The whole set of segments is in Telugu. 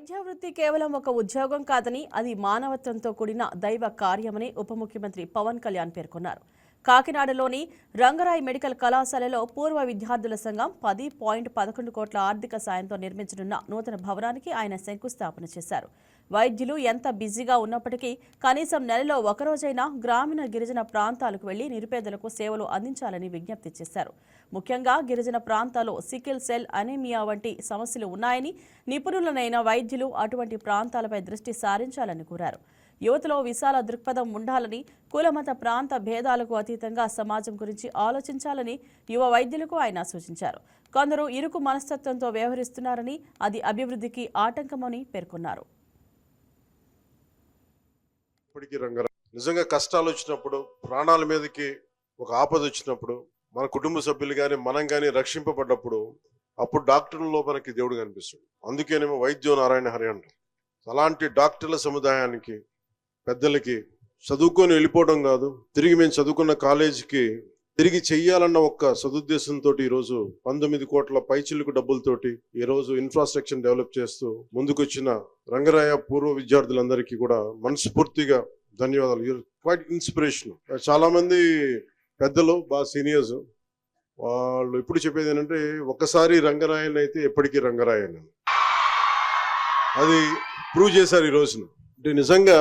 వైద్య వృత్తి కేవలం ఒక ఉద్యోగం కాదని అది మానవత్వంతో కూడిన దైవ కార్యమని ఉప ముఖ్యమంత్రి పవన్ కళ్యాణ్ పేర్కొన్నారు. కాకినాడలోని రంగరాయ్ మెడికల్ కళాశాలలో పూర్వ విద్యార్థుల సంఘం 10.11 కోట్ల ఆర్థిక సాయంతో నిర్మించనున్న నూతన భవనానికి ఆయన శంకుస్థాపన చేశారు. వైద్యులు ఎంత బిజీగా ఉన్నప్పటికీ కనీసం నెలలో ఒకరోజైనా గ్రామీణ గిరిజన ప్రాంతాలకు వెళ్లి నిరుపేదలకు సేవలు అందించాలని విజ్ఞప్తి చేశారు. ముఖ్యంగా గిరిజన ప్రాంతాల్లో సికిల్ సెల్, అనీమియా వంటి సమస్యలు ఉన్నాయని, నిపుణులైన వైద్యులు అటువంటి ప్రాంతాలపై దృష్టి సారించాలని కోరారు. యువతలో విశాల దృక్పథం ఉండాలని, కులమత ప్రాంత భేదాలకు అతీతంగా సమాజం గురించి ఆలోచించాలని యువ వైద్యులకు ఆయన సూచించారు. కొందరు ఇరుకు మనస్తత్వంతో వ్యవహరిస్తున్నారని, అది అభివృద్ధికి ఆటంకమని పేర్కొన్నారు. నిజంగా కష్టాలు వచ్చినప్పుడు, ప్రాణాల మీదకి ఒక ఆపద వచ్చినప్పుడు, మన కుటుంబ సభ్యులు కానీ మనం కానీ రక్షింపబడ్డప్పుడు అప్పుడు డాక్టర్లలో మనకి దేవుడు కనిపిస్తాడు. అందుకేనేమో వైద్యో నారాయణ హరి అంటారు. అలాంటి డాక్టర్ల సముదాయానికి, పెద్దలకి చదువుకొని వెళ్ళిపోవడం కాదు, తిరిగి మేము చదువుకున్న కాలేజీకి తిరిగి చెయ్యాలన్న ఒక్క సదుద్దేశంతో ఈరోజు 19 కోట్ల పైచిలుకు డబ్బులతోటి ఈరోజు ఇన్ఫ్రాస్ట్రక్చర్ డెవలప్ చేస్తూ ముందుకొచ్చిన రంగరాయ పూర్వ విద్యార్థులందరికీ కూడా మనస్ఫూర్తిగా ధన్యవాదాలు. Quite inspiration. చాలా మంది పెద్దలు, బాగా సీనియర్స్, వాళ్ళు ఎప్పుడు చెప్పేది ఏంటంటే, ఒక్కసారి రంగరాయన్ అయితే ఎప్పటికీ రంగరాయన్. అది ప్రూవ్ చేశారు ఈ రోజున. అంటే నిజంగా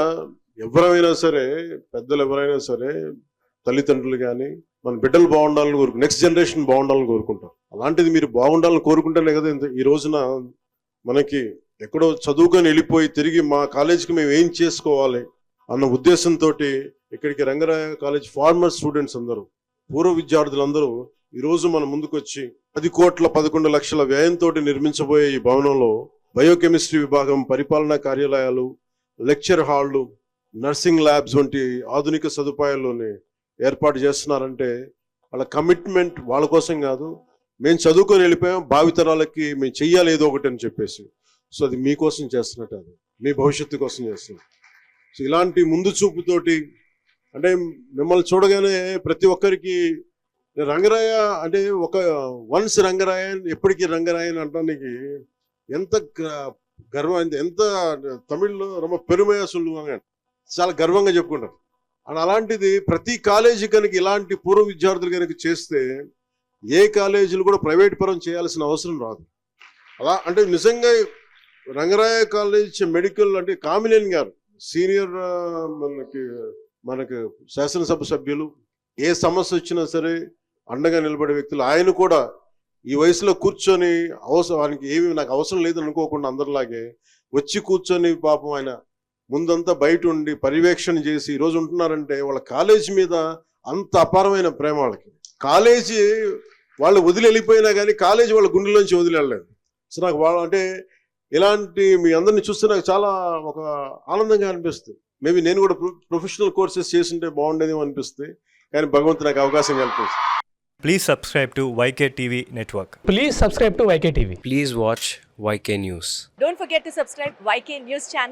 ఎవరైనా సరే, పెద్దలు ఎవరైనా సరే, తల్లిదండ్రులు కానీ మన బిడ్డలు బాగుండాలని కోరుకుంటారు, నెక్స్ట్ జనరేషన్ బాగుండాలని కోరుకుంటారు. అలాంటిది మీరు బాగుండాలని కోరుకుంటేనే కదా ఈ రోజున మనకి ఎక్కడో చదువుకొని వెళ్ళిపోయి తిరిగి మా కాలేజీకి మేము ఏం చేసుకోవాలి అన్న ఉద్దేశంతో ఇక్కడికి రంగరాయ కాలేజ్ ఫార్మర్ స్టూడెంట్స్ అందరూ, పూర్వ విద్యార్థులందరూ ఈరోజు మన ముందుకు వచ్చి 10.11 కోట్ల వ్యయంతో నిర్మించబోయే ఈ భవనంలో బయోకెమిస్ట్రీ విభాగం, పరిపాలనా కార్యాలయాలు, లెక్చర్ హాళ్లు, నర్సింగ్ ల్యాబ్స్ వంటి ఆధునిక సదుపాయాల్లోనే ఏర్పాటు చేస్తున్నారంటే వాళ్ళ కమిట్మెంట్ వాళ్ళ కోసం కాదు, మేము చదువుకొని వెళ్ళిపోయాం, భావితరాలకి మేము చెయ్యాలి ఏదో ఒకటి అని చెప్పేసి. సో అది మీకోసం చేస్తున్నట్టు, అది మీ భవిష్యత్తు కోసం చేస్తున్నారు. సో ఇలాంటి ముందు చూపుతోటి, అంటే మిమ్మల్ని చూడగానే ప్రతి ఒక్కరికి రంగరాయ అంటే ఒక వన్స్ రంగరాయన్ ఎప్పటికీ రంగరాయన్ అనడానికి ఎంత గర్వం, ఎంత తమిళ్లో రొమ్మ పెరుమయ సొల్లువాங்க, చాలా గర్వంగా చెప్పుకుంటారు. అండ్ అలాంటిది ప్రతి కాలేజీ కనుక ఇలాంటి పూర్వ విద్యార్థులు కనుక చేస్తే ఏ కాలేజీలు కూడా ప్రైవేట్ పరం చేయాల్సిన అవసరం రాదు. అలా అంటే నిజంగా రంగరాయ కాలేజ్ మెడికల్ అంటే కామినేని గారు సీనియర్ మనకి శాసనసభ సభ్యులు, ఏ సమస్య వచ్చినా సరే అండగా నిలబడే వ్యక్తులు. ఆయన కూడా ఈ వయసులో కూర్చొని అవసరానికి ఏమి నాకు అవసరం లేదు అనుకోకుండా అందరిలాగే వచ్చి కూర్చొని పాపం ఆయన ముందంతా బయట ఉండి పర్యవేక్షణ చేసి ఈరోజు ఉంటున్నారంటే వాళ్ళ కాలేజీ మీద అంత అపారమైన ప్రేమ వాళ్ళకి. కాలేజీ వాళ్ళు వదిలి వెళ్ళిపోయినా కానీ కాలేజీ వాళ్ళ గుండెలోంచి వదిలి వెళ్ళలేదు. సో నాకు వాళ్ళు అంటే ఇలాంటి మీ అందరిని చూస్తే నాకు చాలా ఒక ఆనందంగా అనిపిస్తుంది. మేబీ నేను కూడా ప్రొఫెషనల్ కోర్సెస్ చేస్తుంటే బాగుండేదేమో అనిపిస్తుంది, కానీ భగవంతుడు నాకు అవకాశం కల్పిస్తుంది. Please subscribe to YK TV Network. Please subscribe to YK TV. Please watch YK News. Don't forget to subscribe YK News channel